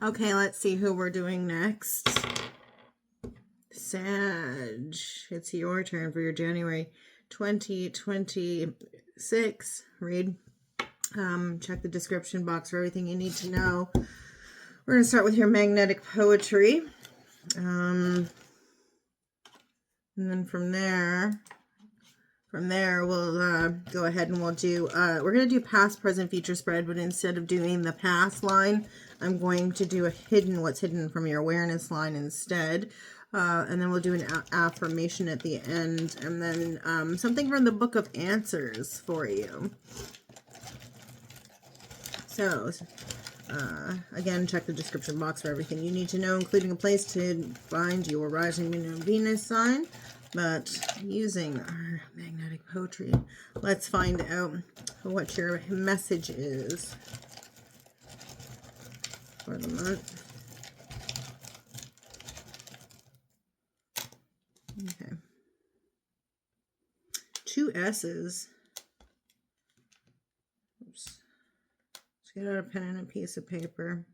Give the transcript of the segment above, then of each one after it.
Okay, let's see who we're doing next. Sag, it's your turn for your January 2026 read. Check the description box for everything you need to know. We're going to start with your magnetic poetry. And then from there we'll go ahead and we'll do, we're going to do past, present, future spread, but instead of doing the past line, I'm going to do what's hidden from your awareness line instead. And then we'll do an affirmation at the end, and then something from the Book of Answers for you. So, again, check the description box for everything you need to know, including a place to find your rising moon and Venus sign. But using our magnetic poetry, let's find out what your message is for the month. Okay. 2 S's. Oops. Let's get out a pen and a piece of paper.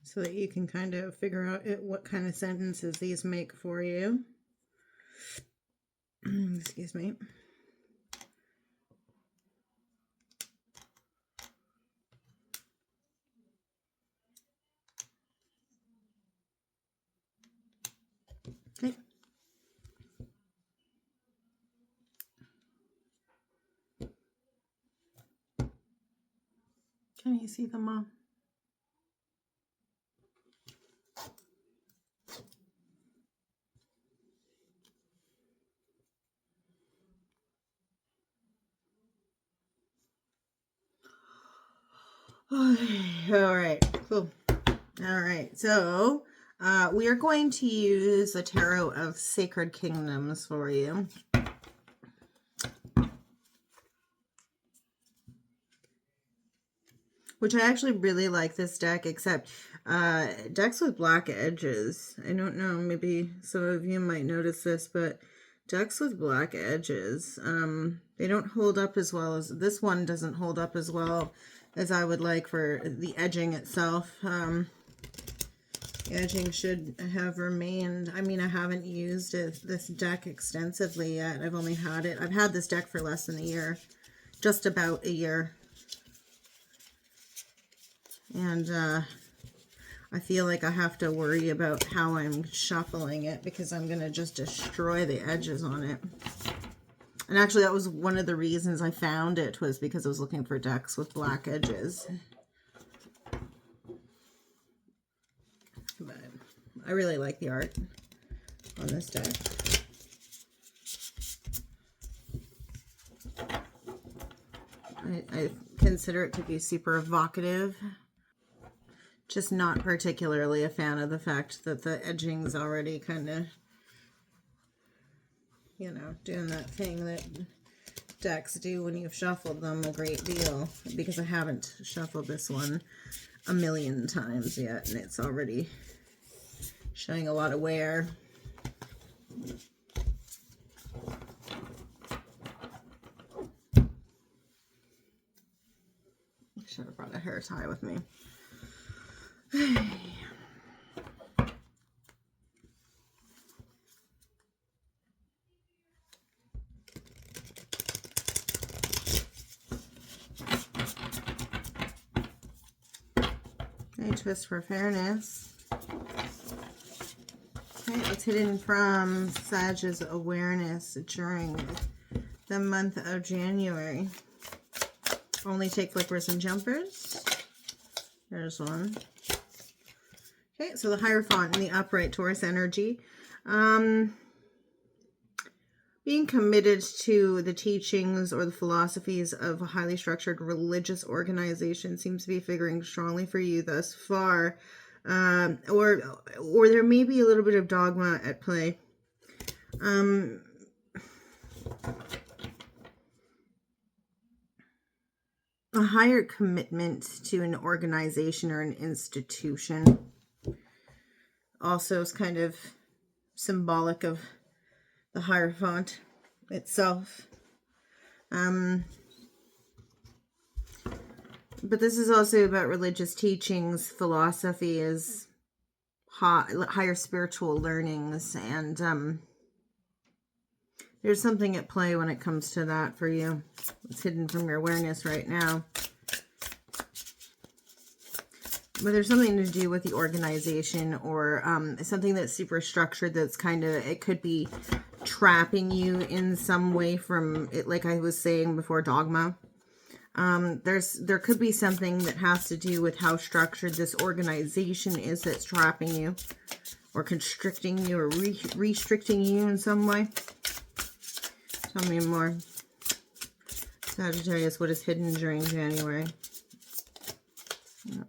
So that you can kind of figure out what kind of sentences these make for you. Excuse me. Okay. Can you see them all? All right, cool. All right, so we are going to use the Tarot of Sacred Kingdoms for you. Which I actually really like this deck, except decks with black edges. I don't know, maybe some of you might notice this, but decks with black edges, they don't hold up as well as, this one doesn't hold up as well as I would like for the edging itself. The edging should have remained. I mean, I haven't used this deck extensively yet. I've only had it. I've had this deck for less than a year. Just about a year. And I feel like I have to worry about how I'm shuffling it because I'm going to just destroy the edges on it. And actually, that was one of the reasons I found it, was because I was looking for decks with black edges. But I really like the art on this deck. I consider it to be super evocative. Just not particularly a fan of the fact that the edging's already kind of, you know, doing that thing that decks do when you've shuffled them a great deal, because I haven't shuffled this one a million times yet, and it's already showing a lot of wear. I should have brought a hair tie with me. A twist for fairness. Okay, it's hidden from Sag's awareness during the month of January. Only take flippers and jumpers. There's one. Okay, so the Hierophant in the upright Taurus energy. Being committed to the teachings or the philosophies of a highly structured religious organization seems to be figuring strongly for you thus far. Or there may be a little bit of dogma at play. A higher commitment to an organization or an institution also is kind of symbolic of the Hierophant itself. But this is also about religious teachings, philosophy, is higher spiritual learnings, and there's something at play when it comes to that for you. It's hidden from your awareness right now. But there's something to do with the organization, or something that's super structured, that's kind of, it could be trapping you in some way from it, like I was saying before, dogma. There could be something that has to do with how structured this organization is that's trapping you, or constricting you, or restricting you in some way. Tell me more. Sagittarius, what is hidden during January? No.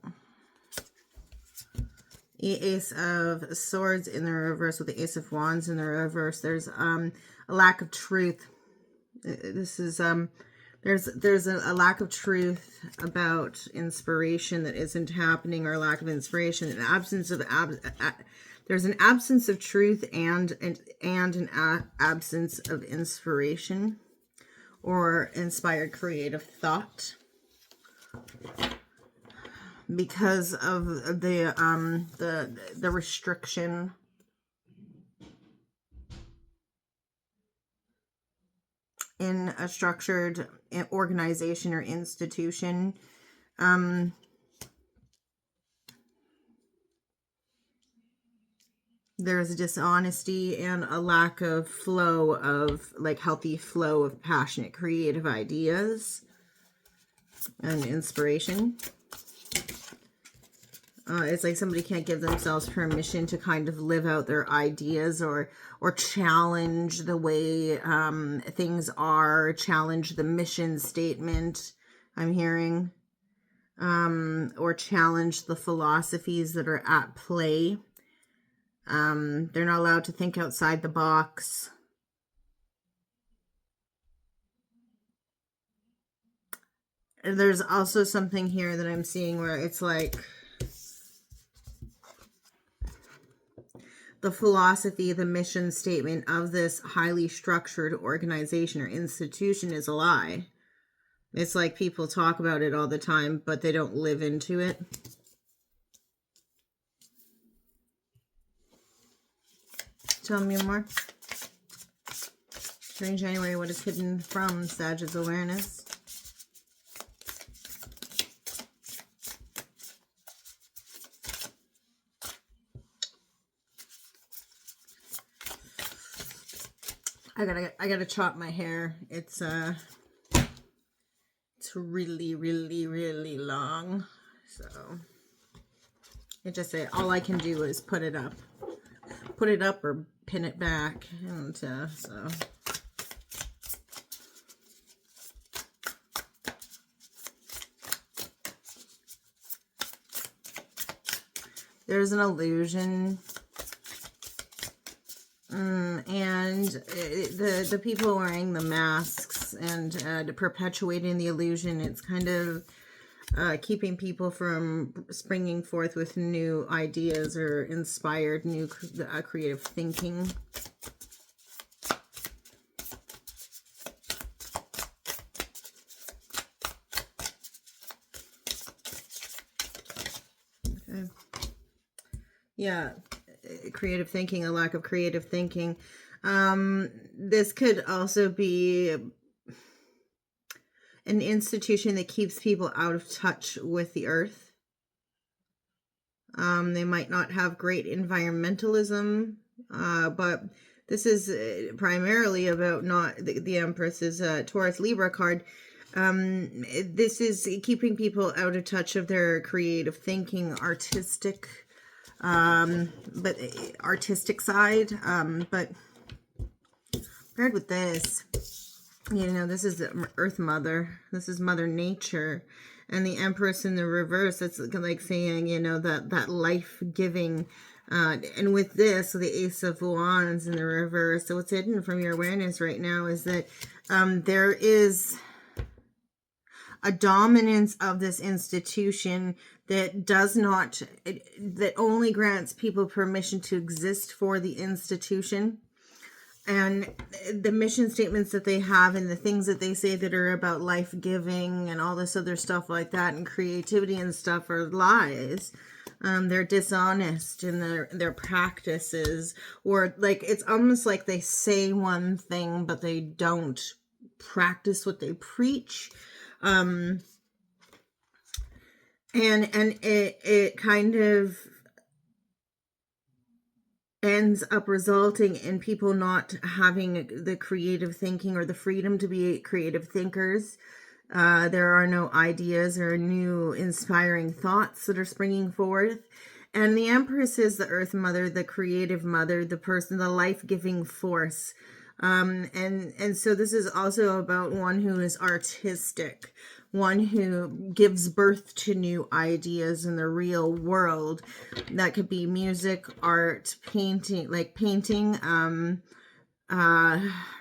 The Ace of Swords in the reverse with the Ace of Wands in the reverse. There's a lack of truth. This is there's a lack of truth about inspiration that isn't happening, or a lack of inspiration, an absence of there's an absence of truth and an absence of inspiration or inspired creative thought, because of the restriction in a structured organization or institution. There's dishonesty and a lack of flow of, like, healthy flow of passionate creative ideas and inspiration. It's like somebody can't give themselves permission to kind of live out their ideas, or challenge the way things are, challenge the mission statement, I'm hearing, or challenge the philosophies that are at play. They're not allowed to think outside the box. And there's also something here that I'm seeing where it's like the philosophy, the mission statement of this highly structured organization or institution is a lie. It's like people talk about it all the time, but they don't live into it. Tell me more. During January, what is hidden from Sag's awareness? I gotta chop my hair. It's really, really, really long. So it just say all I can do is put it up or pin it back, and so there's an illusion. And the people wearing the masks and perpetuating the illusion, it's kind of keeping people from springing forth with new ideas or inspired new creative thinking. Okay. Yeah. Creative thinking, a lack of creative thinking. This could also be an institution that keeps people out of touch with the earth. They might not have great environmentalism, but this is primarily about not the Empress is a Taurus Libra card. This is keeping people out of touch of their creative thinking, artistic side, but paired with this, you know, this is the Earth Mother, this is Mother Nature, and the Empress in the reverse, it's like saying, you know, that life-giving, and with this, the Ace of Wands in the reverse. So what's hidden from your awareness right now is that there is a dominance of this institution that does not, that only grants people permission to exist for the institution. And the mission statements that they have and the things that they say that are about life giving and all this other stuff like that and creativity and stuff are lies. They're dishonest in their practices, or like it's almost like they say one thing but they don't practice what they preach. And it kind of ends up resulting in people not having the creative thinking or the freedom to be creative thinkers. There are no ideas or new inspiring thoughts that are springing forth. And the Empress is the Earth Mother, the creative mother, the person, the life-giving force. And so this is also about one who is artistic, one who gives birth to new ideas in the real world. That could be music, art, painting, like painting,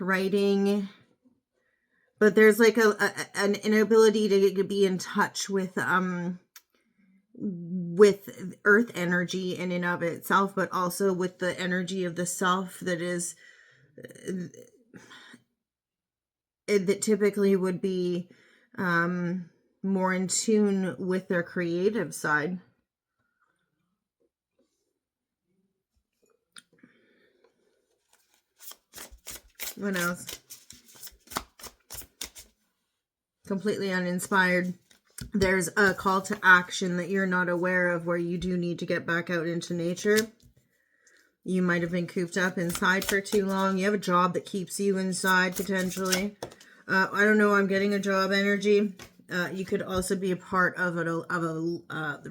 writing. But there's like an inability to be in touch with earth energy in and of itself, but also with the energy of the self that is that typically would be more in tune with their creative side. What else? Completely uninspired. There's a call to action that you're not aware of where you do need to get back out into nature. You might have been cooped up inside for too long. You have a job that keeps you inside potentially. I don't know. I'm getting a job energy. You could also be a part of a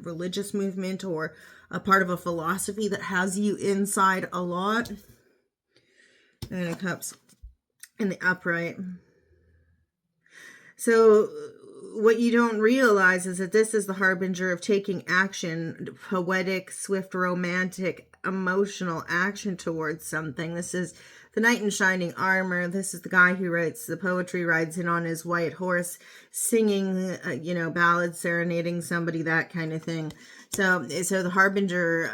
religious movement or a part of a philosophy that has you inside a lot. Nine of Cups in the upright. So what you don't realize is that this is the harbinger of taking action, poetic, swift, romantic, emotional action towards something. This is the knight in shining armor. This is the guy who writes the poetry, rides in on his white horse, singing, ballads, serenading somebody, that kind of thing. So the harbinger,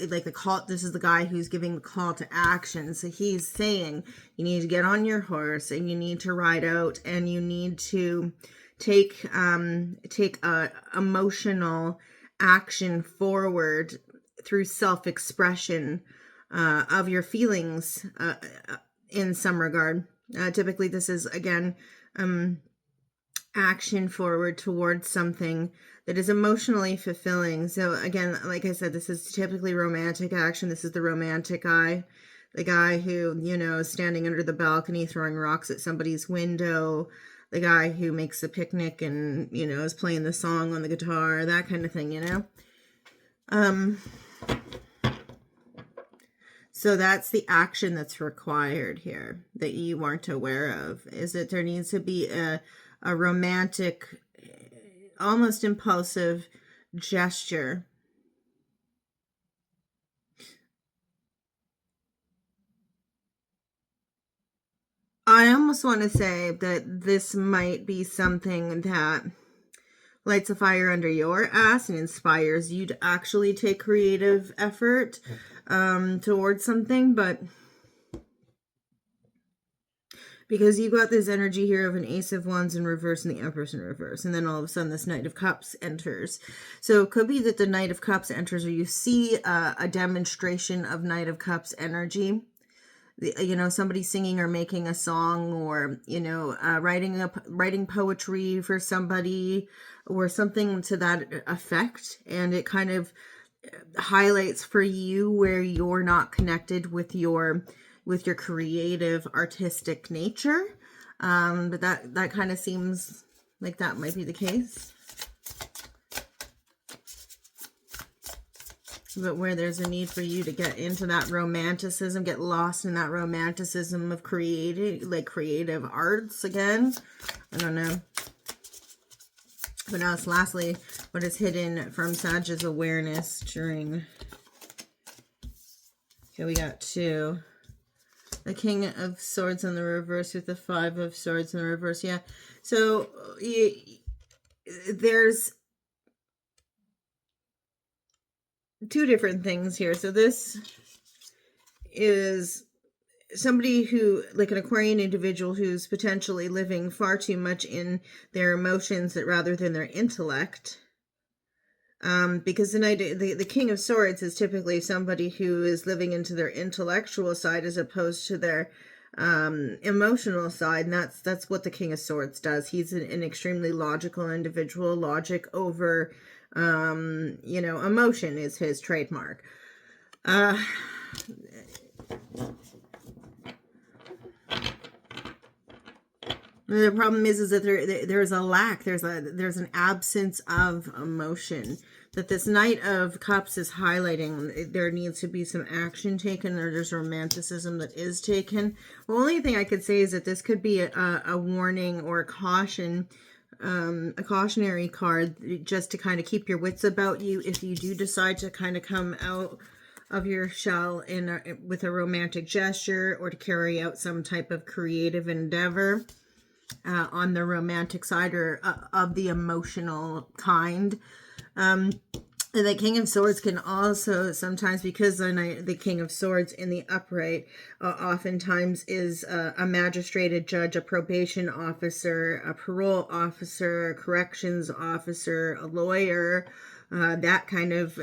like the call, this is the guy who's giving the call to action. So he's saying you need to get on your horse and you need to ride out and you need to take emotional action forward through self-expression of your feelings in some regard. Typically this is again action forward towards something that is emotionally fulfilling. So again, like I said, this is typically romantic action. This is the romantic guy, the guy who, is standing under the balcony throwing rocks at somebody's window, the guy who makes a picnic and, is playing the song on the guitar, that kind of thing, So that's the action that's required here that you aren't aware of, is that there needs to be a romantic, almost impulsive gesture. I almost want to say that this might be something that lights a fire under your ass and inspires you to actually take creative effort towards something, but because you got this energy here of an Ace of Wands in reverse and the Empress in reverse, and then all of a sudden this Knight of Cups enters. So it could be that the Knight of Cups enters, or you see a demonstration of Knight of Cups energy. Somebody singing or making a song, or writing poetry for somebody, or something to that effect, and it kind of highlights for you where you're not connected with your creative artistic nature. But that kind of seems like that might be the case. But where there's a need for you to get into that romanticism, get lost in that romanticism of creative arts again. I don't know. But now it's lastly, what is hidden from Sag's awareness during... Okay, we got 2. The King of Swords in the reverse with the 5 of Swords in the reverse. Yeah. So there's two different things here. So this is somebody who, like an Aquarian individual who's potentially living far too much in their emotions rather than their intellect. Because the King of Swords is typically somebody who is living into their intellectual side as opposed to their emotional side, and that's what the King of Swords does. He's an extremely logical individual. Logic over emotion is his trademark. The problem is that there's a lack, there's an absence of emotion that this Knight of Cups is highlighting. There needs to be some action taken, or there's romanticism that is taken. The only thing I could say is that this could be a warning or a caution, a cautionary card, just to kind of keep your wits about you if you do decide to kind of come out of your shell with a romantic gesture, or to carry out some type of creative endeavor. On the romantic side, or of the emotional kind. The King of Swords can also sometimes, because the King of Swords in the upright oftentimes is a magistrate, a judge, a probation officer, a parole officer, a corrections officer, a lawyer, that kind of,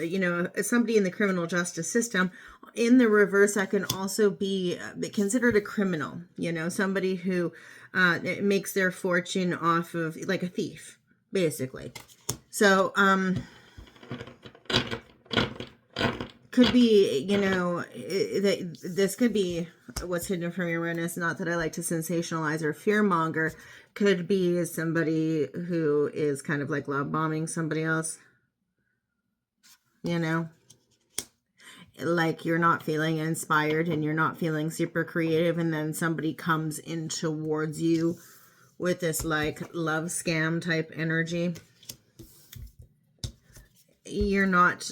somebody in the criminal justice system. In the reverse, that can also be considered a criminal, somebody who makes their fortune off of, like a thief, basically. So, could be, this could be what's hidden from your awareness. Not that I like to sensationalize or fearmonger. Could be somebody who is kind of like love bombing somebody else. Like you're not feeling inspired and you're not feeling super creative, and then somebody comes in towards you with this like love scam type energy. You're not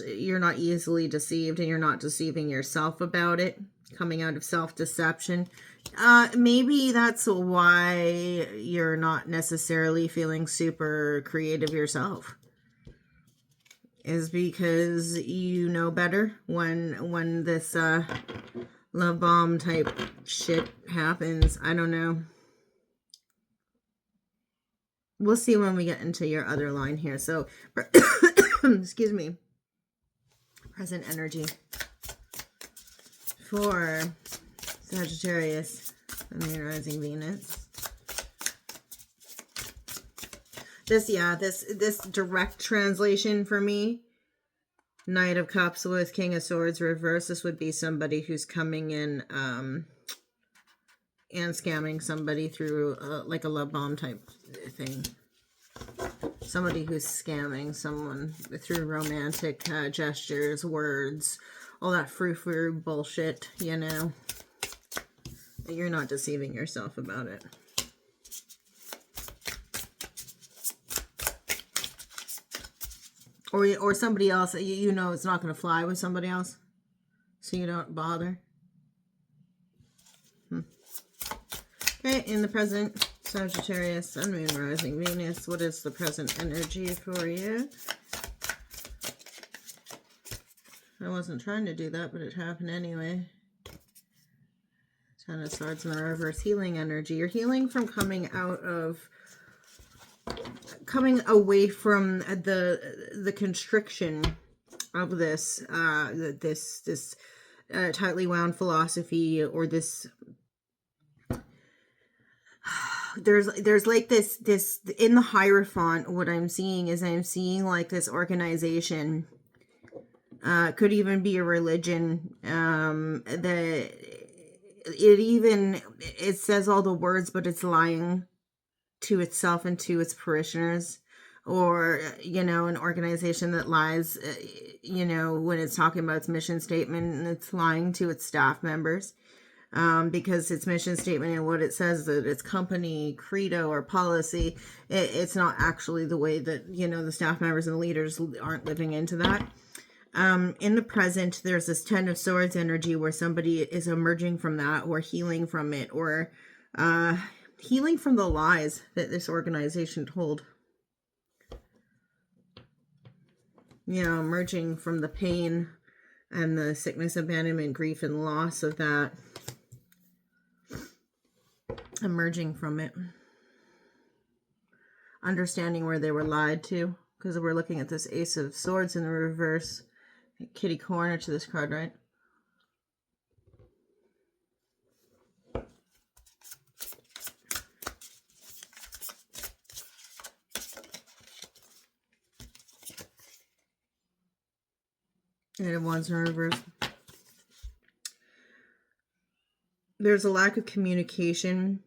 easily deceived, and you're not deceiving yourself about it, coming out of self-deception. Maybe that's why you're not necessarily feeling super creative yourself, is because you know better when this love bomb type shit happens. I don't know. We'll see when we get into your other line here. So, excuse me. Present energy for Sagittarius and the rising Venus. This direct translation for me, Knight of Cups with King of Swords reverse, this would be somebody who's coming in and scamming somebody through like a love bomb type thing. Somebody who's scamming someone through romantic gestures, words, all that frou-frou bullshit, You're not deceiving yourself about it. Or somebody else, it's not going to fly with somebody else, so you don't bother. Okay, in the present, Sagittarius, Sun, Moon, Rising, Venus, what is the present energy for you? I wasn't trying to do that, but it happened anyway. Ten of Swords in the reverse, healing energy. You're healing from coming away from the constriction of this tightly wound philosophy, or this. There's like this in the Hierophant. What I'm seeing like this organization, could even be a religion, that it says all the words, but it's lying to itself and to its parishioners, or an organization that lies, when it's talking about its mission statement, and it's lying to its staff members, because its mission statement and what it says, that its company credo or policy, it's not actually the way that the staff members and the leaders aren't living into that. In the present, there's this Ten of Swords energy where somebody is emerging from that, or healing from it, or healing from the lies that this organization told. you know, emerging from the pain and the sickness, abandonment, grief, and loss of that. Emerging from it. Understanding where they were lied to. Because we're looking at this Ace of Swords in the reverse. Kitty corner to this card, right? And it was in reverse. There's a lack of communication.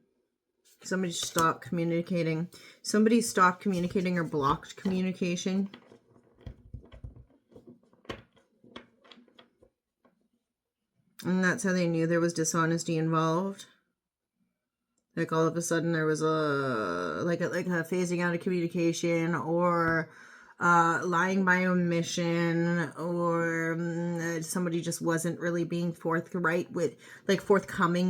Somebody stopped communicating. Somebody stopped communicating or blocked communication. And that's how they knew there was dishonesty involved. Like all of a sudden there was a phasing out of communication, or lying by omission, or somebody just wasn't really being forthcoming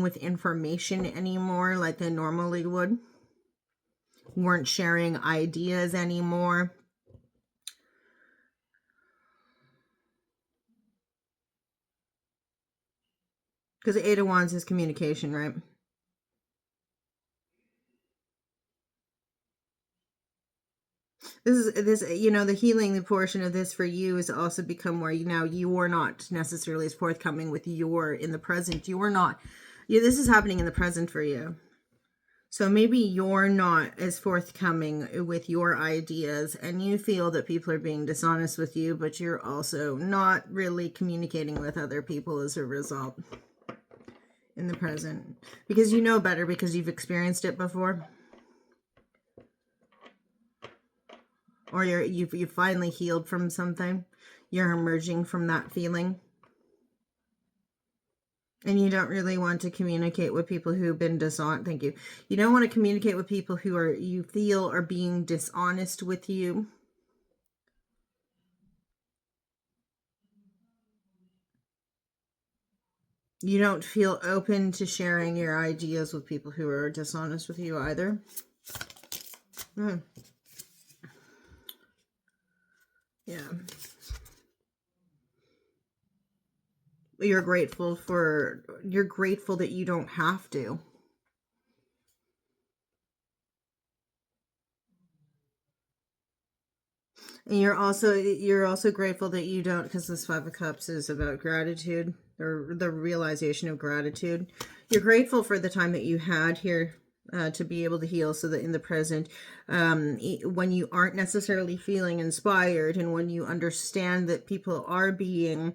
with information anymore like they normally would. Weren't sharing ideas anymore. Because the Eight of Wands is communication, right? This you know, the healing portion of this for you has also become where you are not necessarily as forthcoming with in the present. You are not. This is happening in the present for you. So maybe you're not as forthcoming with your ideas, and you feel that people are being dishonest with you, but you're also not really communicating with other people as a result in the present. Because you know better, because you've experienced it before. Or you've finally healed from something. You're emerging from that feeling. And you don't really want to communicate with people who've been dishonest. Thank you. You don't want to communicate with people who you feel are being dishonest with you. You don't feel open to sharing your ideas with people who are dishonest with you either. Yeah. You're grateful that you don't have to. And you're also grateful that you don't, because this Five of Cups is about gratitude, or the realization of gratitude. You're grateful for the time that you had here to be able to heal, so that in the present, when you aren't necessarily feeling inspired, and when you understand that people are being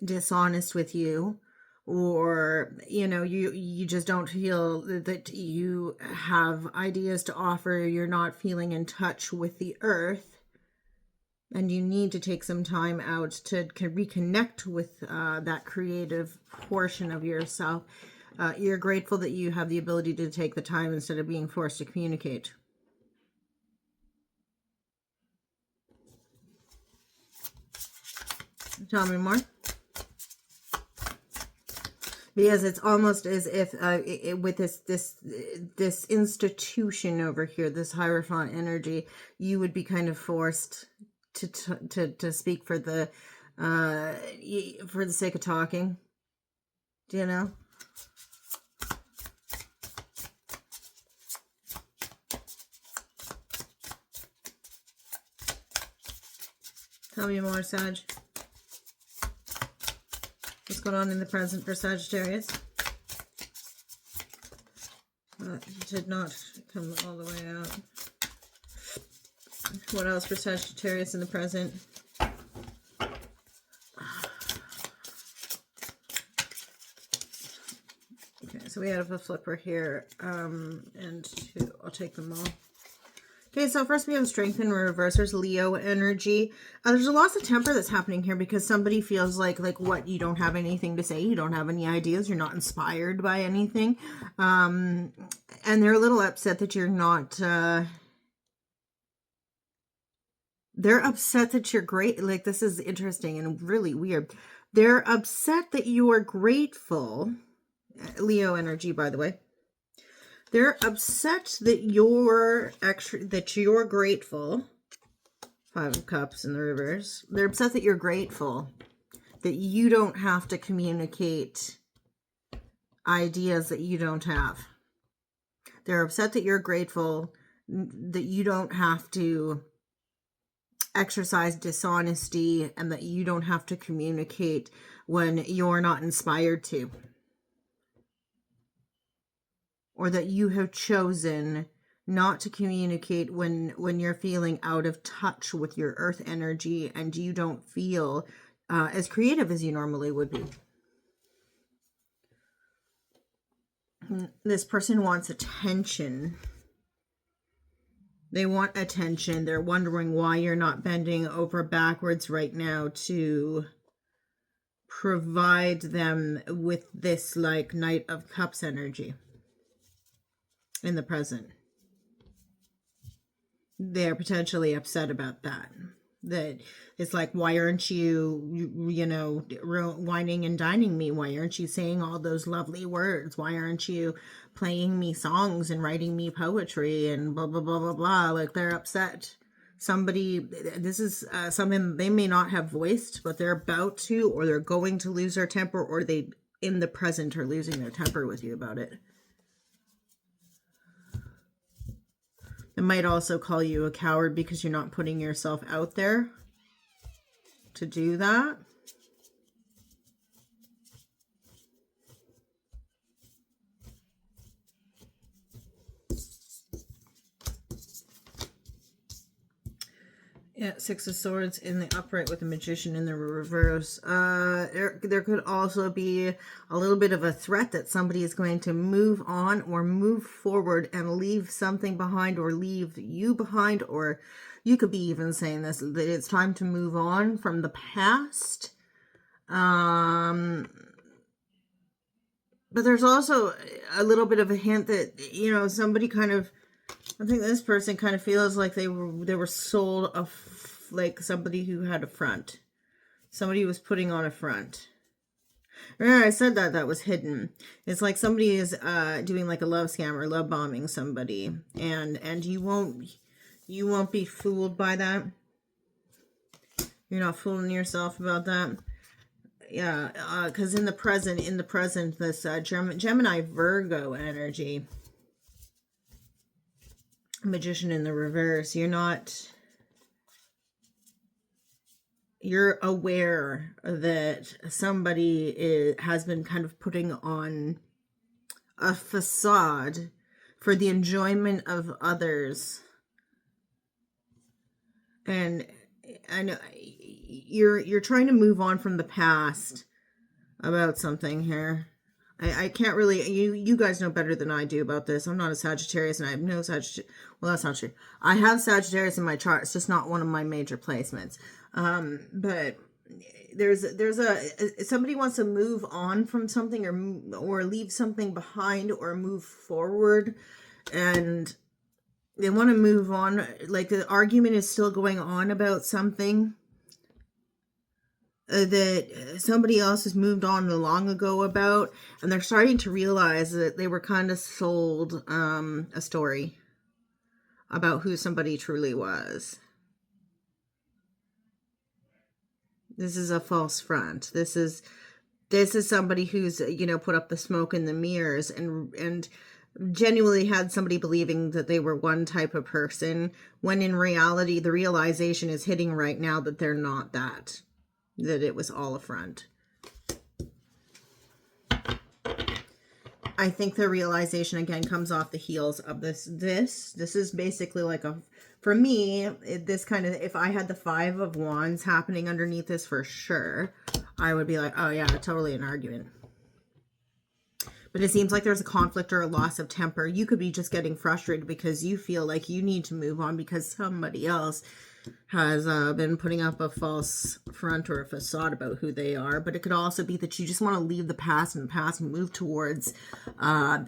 dishonest with you, or you just don't feel that you have ideas to offer, you're not feeling in touch with the earth, and you need to take some time out to reconnect with that creative portion of yourself. You're grateful that you have the ability to take the time instead of being forced to communicate. Tell me more. Because it's almost as if with this institution over here, this Hierophant energy, you would be kind of forced to speak for the sake of talking. Do you know? Tell me more, Sag. What's going on in the present for Sagittarius? Did not come all the way out. What else for Sagittarius in the present? Okay, so we have a flipper here, and two. I'll take them all. Okay, so first we have Strength in reverse. There's Leo energy. There's a loss of temper that's happening here because somebody feels like what, you don't have anything to say, you don't have any ideas, you're not inspired by anything, and they're a little upset that you're not. They're upset that you're great. Like, this is interesting and really weird. They're upset that you are grateful. Leo energy, by the way. They're upset that you're grateful Five of Cups in the reverse. They're upset that you're grateful, that you don't have to communicate ideas that you don't have. They're upset that you're grateful that you don't have to exercise dishonesty and that you don't have to communicate when you're not inspired to. Or that you have chosen not to communicate when you're feeling out of touch with your earth energy and you don't feel as creative as you normally would be. This person wants attention. They want attention. They're wondering why you're not bending over backwards right now to provide them with this like Knight of Cups energy in the present. They're potentially upset about that. That it's like, why aren't you whining and dining me? Why aren't you saying all those lovely words? Why aren't you playing me songs and writing me poetry and blah, blah, blah, blah, blah. Like, they're upset. Somebody, this is something they may not have voiced, but they're about to, or they're going to lose their temper, or they, in the present, are losing their temper with you about it. It might also call you a coward because you're not putting yourself out there to do that. Yeah, Six of Swords in the upright with the Magician in the reverse. There could also be a little bit of a threat that somebody is going to move on or move forward and leave something behind, or leave you behind, or you could be even saying this, that it's time to move on from the past. But there's also a little bit of a hint that, somebody kind of, I think this person kind of feels like they were sold like somebody who had a front. Somebody was putting on a front. Remember I said that was hidden. It's like somebody is doing like a love scam or love bombing somebody, and you won't be fooled by that. You're not fooling yourself about that. Yeah, because in the present, this Gemini Virgo energy. Magician in the reverse, you're aware that somebody has been kind of putting on a facade for the enjoyment of others, and I know you're trying to move on from the past about something here. I can't really, you guys know better than I do about this. I'm not a Sagittarius, and I have no Sagittarius. Well, that's not true. I have Sagittarius in my chart. It's just not one of my major placements. But there's somebody wants to move on from something, or leave something behind, or move forward, and they want to move on. Like, the argument is still going on about something that somebody else has moved on long ago about, and they're starting to realize that they were kind of sold a story about who somebody truly was. This is a false front. This is somebody who's put up the smoke and the mirrors and genuinely had somebody believing that they were one type of person, when in reality the realization is hitting right now that they're not that. That it was all a front. I think the realization again comes off the heels of this. This is basically like for me, this kind of, if I had the Five of Wands happening underneath this, for sure, I would be like, oh yeah, totally an argument. But it seems like there's a conflict or a loss of temper. You could be just getting frustrated because you feel like you need to move on because somebody else has been putting up a false front or a facade about who they are. But it could also be that you just want to leave the past in the past and move towards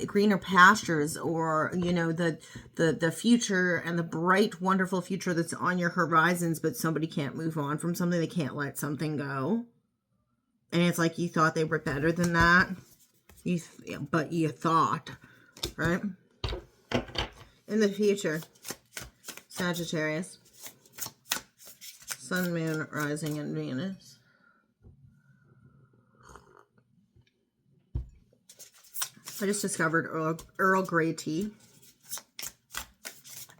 greener pastures, or the future and the bright, wonderful future that's on your horizons. But somebody can't move on from something. They can't let something go, and it's like you thought they were better than that. But you thought, right? In the future, Sagittarius. Sun, Moon, Rising, and Venus. I just discovered Earl Grey tea.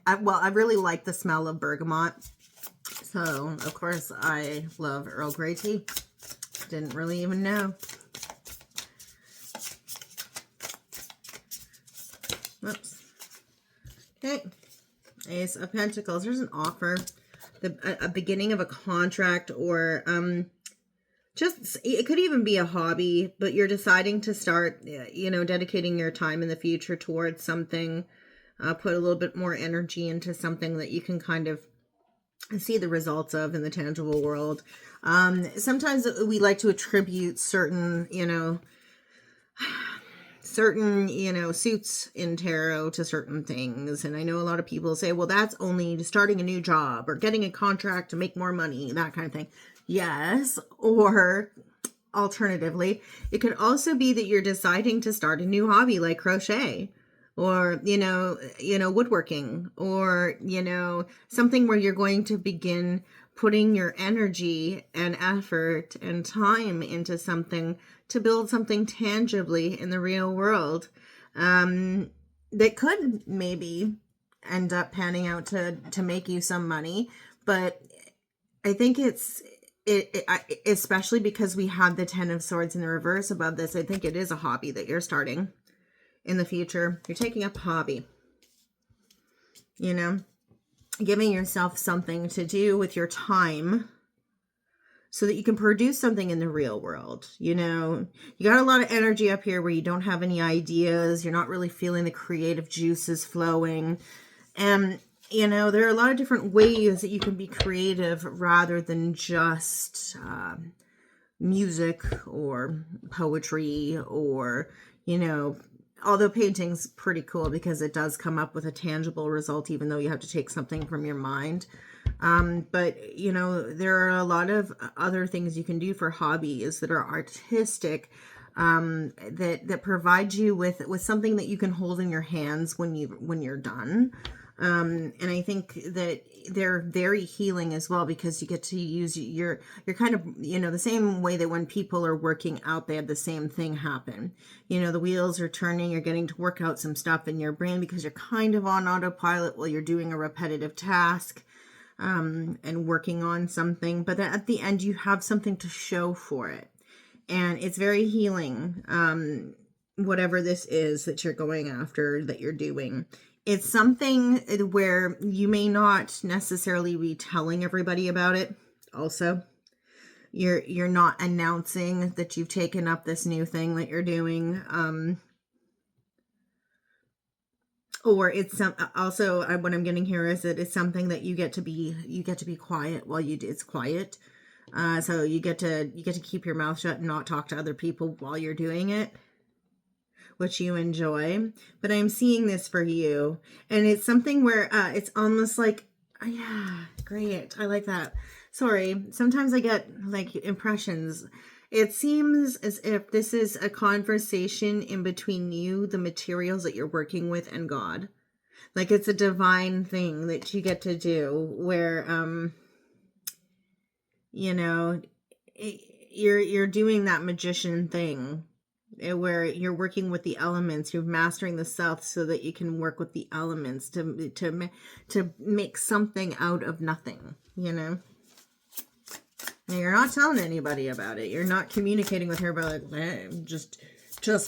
I really like the smell of bergamot. So, of course, I love Earl Grey tea. Didn't really even know. Whoops. Okay. Ace of Pentacles. There's an offer. A beginning of a contract, or just, it could even be a hobby, but you're deciding to start, you know, dedicating your time in the future towards something. Put a little bit more energy into something that you can kind of see the results of in the tangible world. Sometimes we like to attribute certain, you know, suits in tarot to certain things. And I know a lot of people say, well, that's only starting a new job or getting a contract to make more money, that kind of thing. Yes. Or alternatively, it could also be that you're deciding to start a new hobby like crochet, or, you know, woodworking, or, you know, something where you're going to begin putting your energy and effort and time into something to build something tangibly in the real world, that could maybe end up panning out to make you some money. But I think especially because we have the Ten of Swords in the reverse above this, I think it is a hobby that you're starting in the future. You're taking up a hobby, you know, giving yourself something to do with your time so that you can produce something in the real world. You know, you got a lot of energy up here where you don't have any ideas. You're not really feeling the creative juices flowing. And, you know, there are a lot of different ways that you can be creative rather than just music or poetry, or, you know, although painting's pretty cool because it does come up with a tangible result, even though you have to take something from your mind. But, you know, there are a lot of other things you can do for hobbies that are artistic, that provide you with something that you can hold in your hands when you're done. And I think that they're very healing as well, because you get to use you're kind of, you know, the same way that when people are working out, they have the same thing happen. You know, the wheels are turning, you're getting to work out some stuff in your brain because you're kind of on autopilot while you're doing a repetitive task, and working on something. But at the end, you have something to show for it. And it's very healing, whatever this is that you're going after, that you're doing. It's something where you may not necessarily be telling everybody about it. Also, you're not announcing that you've taken up this new thing that you're doing. Or it's also what I'm getting here is that it's something that you get to be quiet while you do. It's quiet. So you get to keep your mouth shut and not talk to other people while you're doing it, which you enjoy. But I'm seeing this for you, and it's something where it's almost like, yeah, great, I like that. Sorry, sometimes I get like impressions. It seems as if this is a conversation in between you, the materials that you're working with, and God. Like it's a divine thing that you get to do where, you know, you're doing that magician thing where you're working with the elements, you're mastering the self so that you can work with the elements to make something out of nothing, you know. And you're not telling anybody about it. You're not communicating with her about, like, hey, just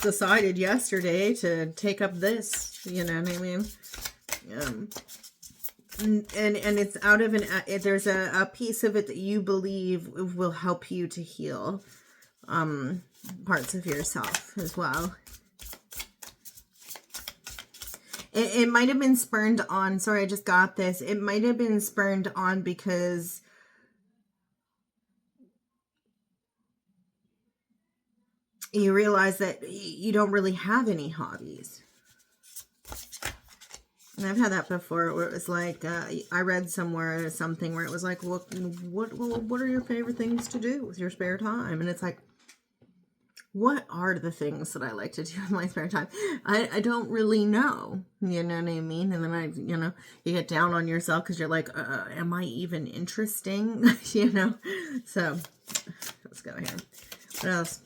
decided yesterday to take up this, you know what I mean? And it's out of there's a piece of it that you believe will help you to heal parts of yourself as well. It might have been spurned on, sorry, I just got this. It might have been spurned on because you realize that you don't really have any hobbies. And I've had that before where it was like, I read somewhere something where it was like, what are your favorite things to do with your spare time? And it's like, What are the things that I like to do in my spare time? I don't really know. You know what I mean? And then you get down on yourself because you're like, am I even interesting? So let's go here. What else?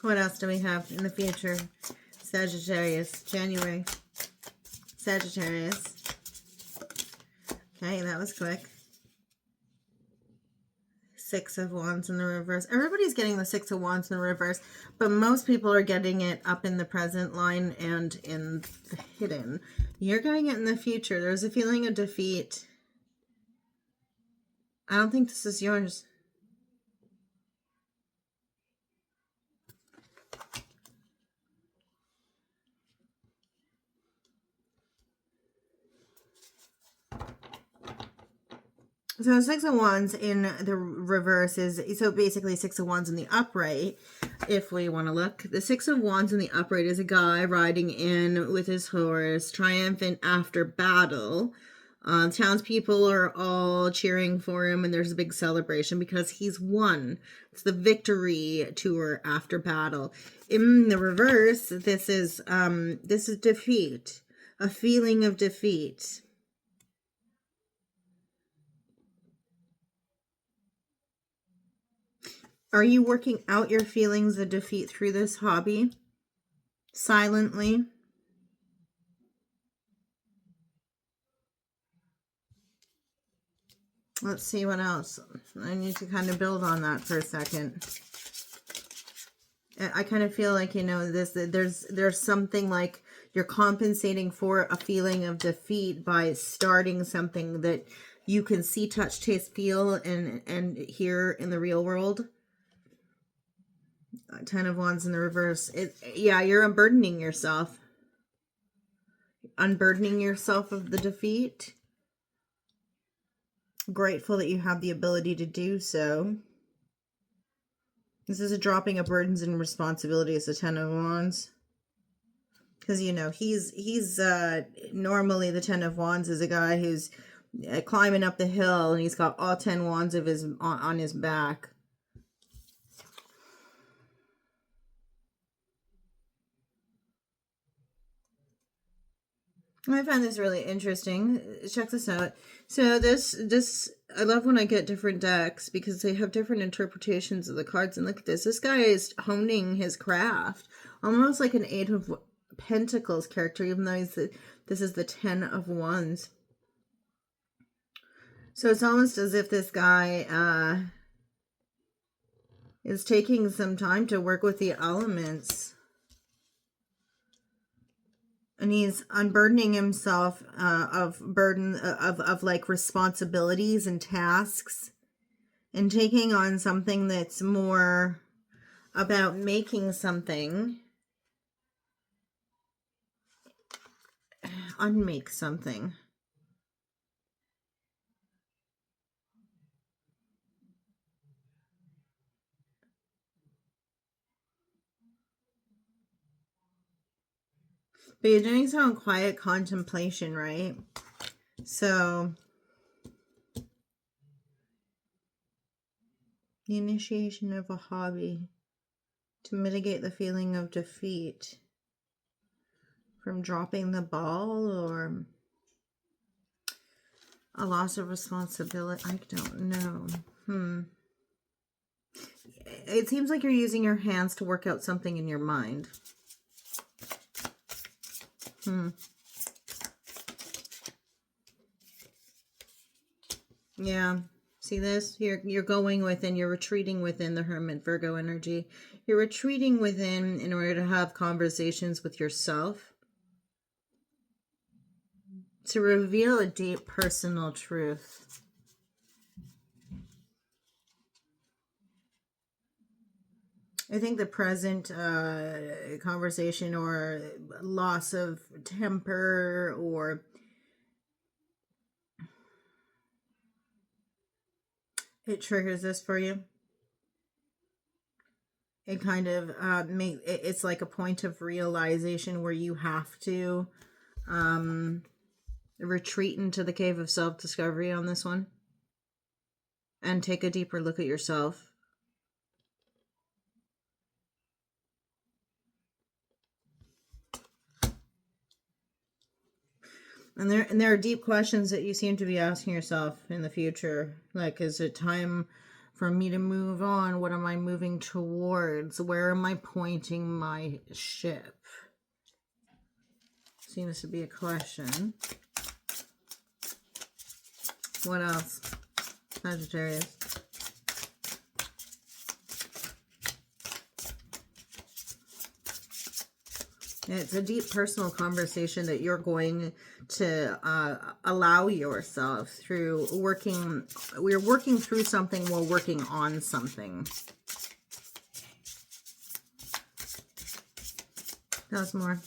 What else do we have in the future? Sagittarius, January. Sagittarius. Okay, that was quick. Six of Wands in the reverse. Everybody's getting the Six of Wands in the reverse, but most people are getting it up in the present line and in the hidden. You're getting it in the future. There's a feeling of defeat. I don't think this is yours. So Six of Wands in the reverse is, so basically Six of Wands in the upright, if we want to look. The Six of Wands in the upright is a guy riding in with his horse, triumphant after battle. Townspeople are all cheering for him, and there's a big celebration because he's won. It's the victory tour after battle. In the reverse, this is defeat, a feeling of defeat. Are you working out your feelings of defeat through this hobby? Silently? Let's see what else. I need to kind of build on that for a second. I kind of feel like, there's something like you're compensating for a feeling of defeat by starting something that you can see, touch, taste, feel, and hear in the real world. Ten of Wands in the reverse. Yeah, you're unburdening yourself. Unburdening yourself of the defeat. Grateful that you have the ability to do so. This is a dropping of burdens and responsibilities, the Ten of Wands. Because, he's normally the Ten of Wands is a guy who's climbing up the hill and he's got all 10 wands of his on his back. I find this really interesting. Check this out. So this I love when I get different decks because they have different interpretations of the cards. And look at this. This guy is honing his craft, almost like an Eight of Pentacles character, even though this is the 10 of Wands. So it's almost as if this guy is taking some time to work with the elements. And he's unburdening himself of like responsibilities and tasks, and taking on something that's more about making something, unmake something. But you're doing so in quiet contemplation, right? So the initiation of a hobby to mitigate the feeling of defeat from dropping the ball or a loss of responsibility. I don't know. It seems like you're using your hands to work out something in your mind. Yeah. See this? You're going within, you're retreating within the Hermit Virgo energy. You're retreating within in order to have conversations with yourself, to reveal a deep personal truth. I think the present conversation or loss of temper or it triggers this for you. It kind of it's like a point of realization where you have to retreat into the cave of self-discovery on this one. and take a deeper look at yourself. And there are deep questions that you seem to be asking yourself in the future. Like, is it time for me to move on? What am I moving towards? Where am I pointing my ship? Seems to be a question. What else? Sagittarius. It's a deep personal conversation that you're going to allow yourself through working. We're working through something while working on something. That's more.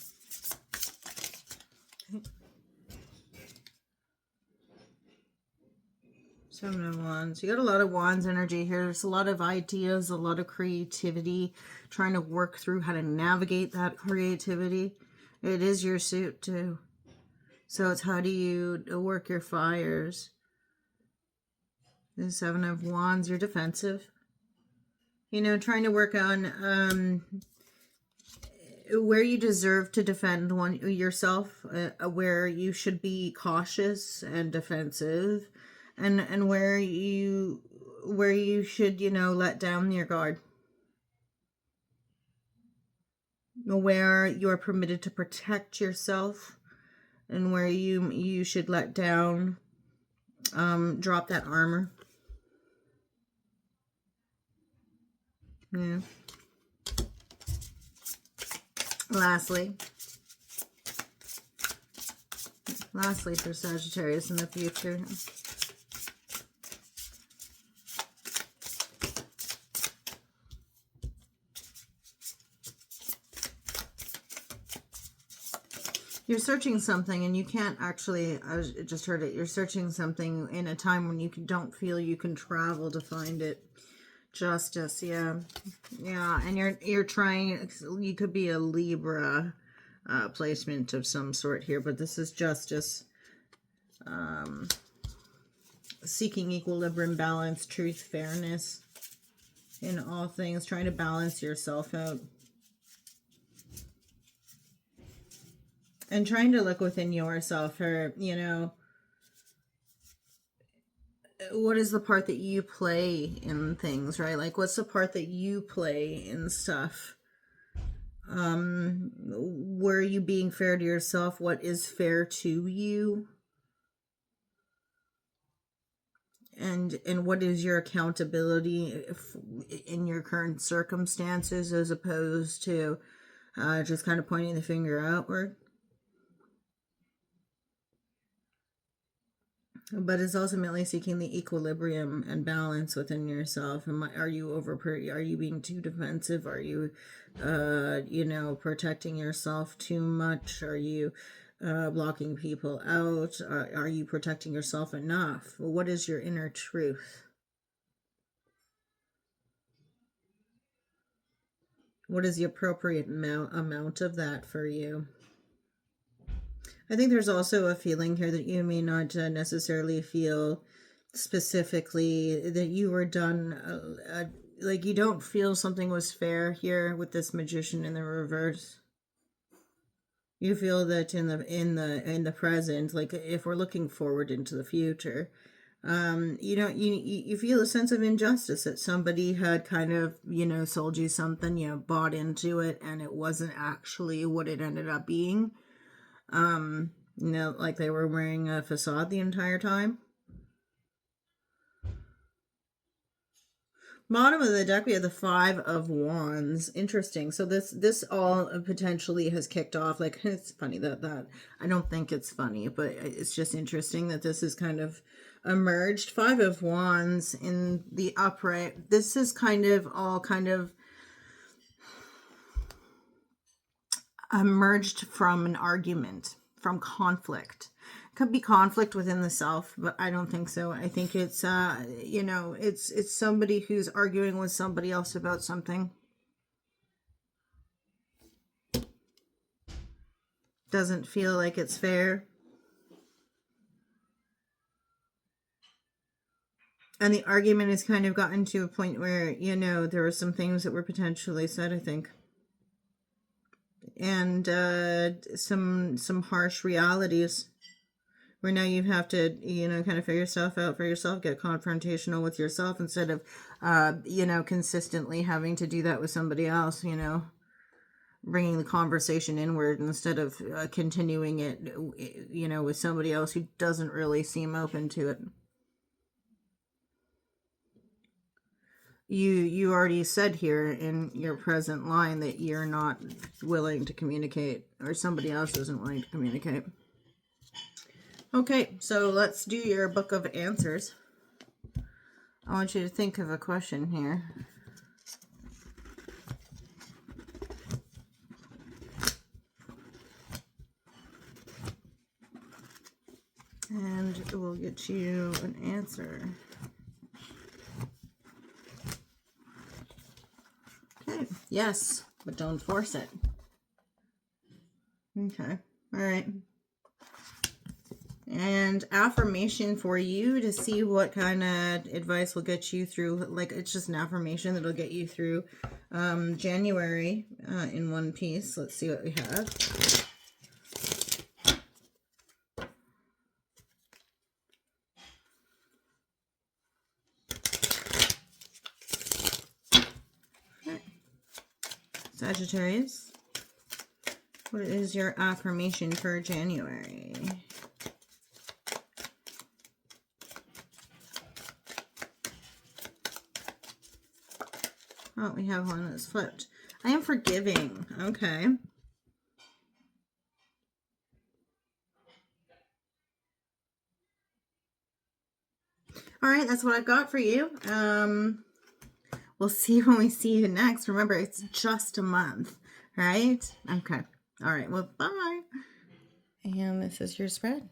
Seven of Wands. You got a lot of Wands energy here. There's a lot of ideas, a lot of creativity, trying to work through how to navigate that creativity. It is your suit too. So it's how do you work your fires? The Seven of Wands, you're defensive. You know, trying to work on where you deserve to defend yourself, where you should be cautious and defensive, and where you should, you know, let down your guard, where you're permitted to protect yourself, and where you should let down, drop that armor. Yeah. Lastly for Sagittarius in the future. You're searching something and you can't actually, I just heard it, you're searching something in a time when you don't feel you can travel to find it. Justice, yeah. Yeah, and you're trying, you could be a Libra placement of some sort here, but this is justice. Seeking equilibrium, balance, truth, fairness in all things, trying to balance yourself out. And trying to look within yourself for, you know, what is the part that you play in things, right? Like, what's the part that you play in stuff? Where are you being fair to yourself? What is fair to you? And what is your accountability in your current circumstances, as opposed to just kind of pointing the finger outward? But it's ultimately seeking the equilibrium and balance within yourself. Are you are you being too defensive? Are you, you know, protecting yourself too much? Are you blocking people out? Are you protecting yourself enough? What is your inner truth? What is the appropriate amount of that for you? I think there's also a feeling here that you may not necessarily feel specifically that you were done, like you don't feel something was fair here with this Magician in the reverse. You feel that in the present, like if we're looking forward into the future, you know, you feel a sense of injustice, that somebody had kind of, you know, sold you something, you know, bought into it, and it wasn't actually what it ended up being. You know, like they were wearing a facade the entire time. Bottom of the deck, we have the Five of Wands. Interesting. So this all potentially has kicked off. Like, it's funny that I don't think it's funny, but it's just interesting that this is kind of emerged. Five of Wands in the upright. This is kind of all kind of emerged from an argument, from conflict. Could be conflict within the self, but I don't think so. I think it's you know, it's somebody who's arguing with somebody else about something. Doesn't feel like it's fair. And the argument has kind of gotten to a point where, you know, there were some things that were potentially said, I think. And some harsh realities where now you have to, you know, kind of figure stuff out for yourself, get confrontational with yourself instead of, you know, consistently having to do that with somebody else, you know, bringing the conversation inward instead of continuing it, you know, with somebody else who doesn't really seem open to it. You already said here in your present line that you're not willing to communicate, or somebody else isn't willing to communicate. Okay, so let's do your book of answers. I want you to think of a question here. And we'll get you an answer. Okay, yes, but don't force it. Okay, all right. And affirmation for you to see what kind of advice will get you through. Like, it's just an affirmation that'll get you through January in one piece. Let's see what we have. Sagittarius, what is your affirmation for January? Oh, we have one that's flipped. I am forgiving. Okay. All right, that's what I've got for you. We'll see when we see you next. Remember, it's just a month, right? Okay. All right. Well, bye. And this is your spread.